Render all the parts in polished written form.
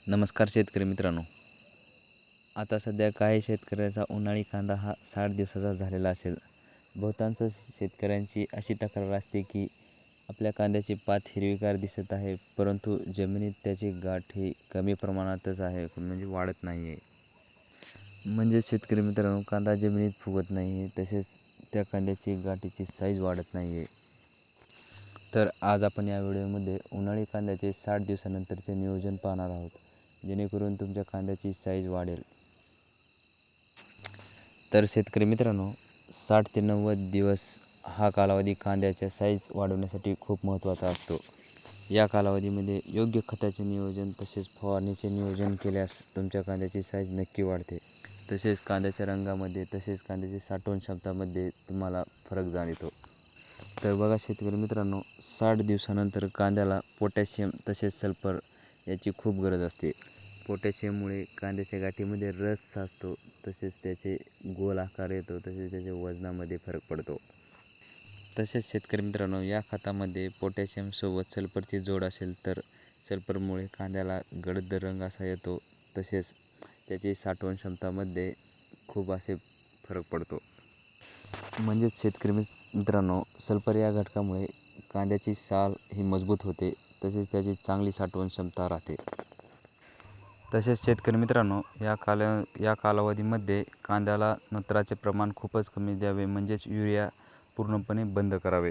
नमस्कार शेतकरी मित्रांनो. आता सध्या काही शेतकऱ्याचा उन्हाळी कांदा हा 60 दिवसाचा झालेला असेल. बहुतांश शेतकऱ्यांची अशी तक्रार असते की आपल्या कांद्याची पात हिरवीगार दिसत आहे, परंतु जमिनीत त्याची गाठ ही कमी प्रमाणातच आहे, म्हणजे वाढत नाही आहे. म्हणजे शेतकरी मित्रांनो, कांदा जमिनीत फुगत नाही आहे, तसेच त्या कांद्याची गाठीची साईज वाढत नाही आहे. तर आज आपण या व्हिडिओमध्ये उन्हाळी कांद्याचे 60 दिवसानंतरचे नियोजन पाहणार आहोत, जेणेकरून तुमच्या कांद्याची साईज वाढेल. तर शेतकरी मित्रांनो, 60 ते 90 दिवस हा कालावधी कांद्याच्या साईज वाढवण्यासाठी खूप महत्त्वाचा असतो. या कालावधीमध्ये योग्य खताचे नियोजन तसेच फवारणीचे नियोजन केल्यास तुमच्या कांद्याची साईज नक्की वाढते. तसेच कांद्याच्या रंगामध्ये तसेच कांद्याची साठवण क्षमतामध्ये तुम्हाला फरक जाणवतो. तर बघा शेतकरी मित्रांनो, 60 दिवसानंतर कांद्याला पोटॅशियम तसेच सल्फर याची खूप गरज असते. पोटॅशियममुळे कांद्याच्या गाठीमध्ये रस साचतो, तसेच त्याचे गोल आकार येतो, तसेच त्याच्या वजनामध्ये फरक पडतो. तसेच शेतकरी मित्रांनो, या खतामध्ये पोटॅशियमसोबत सल्फरची जोड असेल तर सल्फरमुळे कांद्याला गडद रंग असा येतो, तसेच त्याची साठवण क्षमतामध्ये खूप असे फरक पडतो. म्हणजेच शेतकरी मित्रांनो, सल्फर या घटकामुळे कांद्याची साल ही मजबूत होते, तसेच त्याची चांगली साठवण क्षमता राहते. तसेच शेतकरी मित्रांनो, या कालावधीमध्ये कांद्याला नत्राचे प्रमाण खूपच कमी द्यावे, म्हणजेच युरिया पूर्णपणे बंद करावे.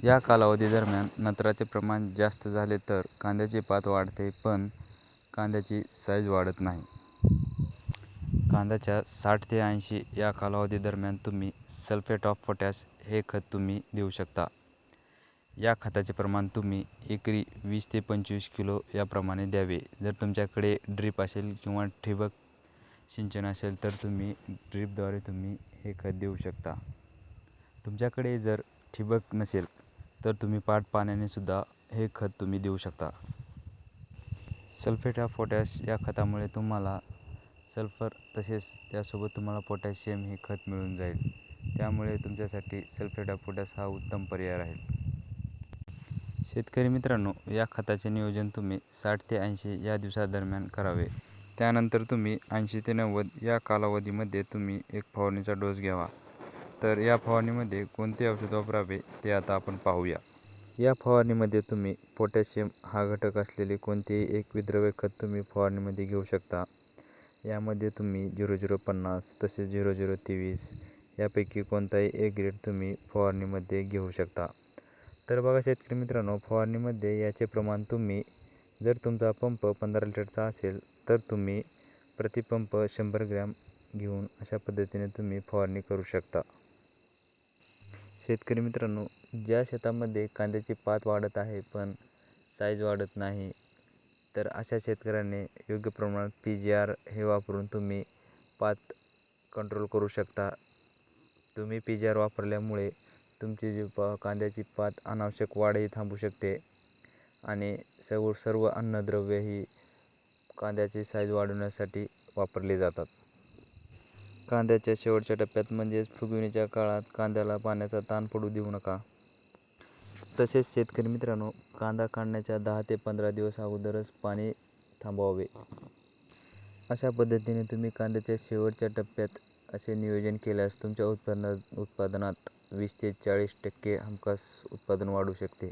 या कालावधीदरम्यान नत्राचे प्रमाण जास्त झाले तर कांद्याची पात वाढते, पण कांद्याची साईज वाढत नाही. कांद्याच्या 60 ते 80 या कालावधीदरम्यान तुम्ही सल्फेट ऑफ पोटॅश हे खत तुम्ही देऊ शकता. या खताचे प्रमाण तुम्ही एकरी 20 ते 25 किलो याप्रमाणे द्यावे. जर तुमच्याकडे ड्रीप असेल किंवा ठिबक सिंचन असेल तर तुम्ही ड्रीपद्वारे तुम्ही हे खत देऊ शकता. तुमच्याकडे जर ठिबक नसेल तर तुम्ही पाट पाण्याने सुद्धा हे खत तुम्ही देऊ शकता. सल्फेट ऑफ पोटॅश या खतामुळे तुम्हाला सल्फर तसेच त्यासोबत तुम्हाला पोटॅशियम हे खत मिळून जाईल. त्यामुळे तुमच्यासाठी सल्फेट ऑफ पोटॅश हा उत्तम पर्याय राहील. शेतकरी मित्रांनो, या खताचे नियोजन तुम्ही 60 ते 80 या दिवसादरम्यान करावे. त्यानंतर तुम्ही 80 ते 90 या कालावधीमध्ये तुम्ही एक फवारणीचा डोस घ्यावा. तर या फवारणीमध्ये कोणते औषध वापरावे ते आता आपण पाहूया. या फवारणीमध्ये तुम्ही पोटॅशियम हा घटक असलेले कोणतेही एक विद्रव्य खत तुम्ही फवारणीमध्ये घेऊ शकता. यामध्ये तुम्ही 0050 तसेच 0023 यापैकी कोणताही एक ग्रेड तुम्ही फवारणीमध्ये घेऊ शकता. तर बघा शेतकरी मित्रांनो, फवारणीमध्ये याचे प्रमाण तुम्ही जर तुमचा पंप 15 लिटरचा असेल तर तुम्ही प्रतिपंप 100 ग्रॅम घेऊन अशा पद्धतीने तुम्ही फवारणी करू शकता. शेतकरी मित्रांनो, ज्या शेतामध्ये कांद्याची पात वाढत आहे पण साईज वाढत नाही, तर अशा शेतकऱ्यांनी योग्य प्रमाणात PGR हे वापरून तुम्ही पात कंट्रोल करू शकता. तुम्ही PGR वापरल्यामुळे तुमची जी कांद्याची पात अनावश्यक वाढही थांबू शकते आणि सर्व अन्नद्रव्ये ही कांद्याची साईज वाढवण्यासाठी वापरली जातात. कांद्याच्या शेवटच्या टप्प्यात म्हणजेच फुगवणीच्या काळात कांद्याला पाण्याचा ताण पडू देऊ नका. तसेच शेतकरी मित्रांनो, कांदा काढण्याच्या 10 ते 15 दिवस अगोदरच पाणी थांबवावे. अशा पद्धतीने तुम्ही कांद्याच्या शेवटच्या टप्प्यात असे नियोजन केल्यास तुमच्या उत्पादनात 20 ते 40% हमखास उत्पादन वाढू शकते.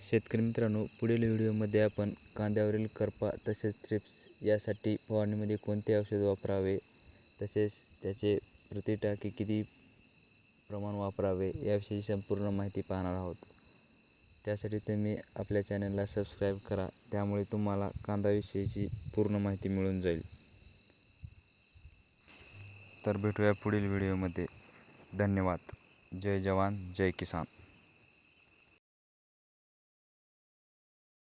शेतकरी मित्रांनो, पुढील व्हिडिओमध्ये आपण कांद्यावरील करपा तसेच थ्रिप्स यासाठी फवारणीमध्ये कोणते औषध वापरावे, तसेच त्याचे प्रति टाकी किती प्रमाण वापरावे याविषयी संपूर्ण माहिती पाहणार आहोत. त्यासाठी तुम्ही आपल्या चॅनलला सबस्क्राईब करा, त्यामुळे तुम्हाला कांद्याविषयीची पूर्ण माहिती मिळून जाईल. तर भेटूया पुढील व्हिडिओमध्ये. धन्यवाद. जय जवान जय किसान.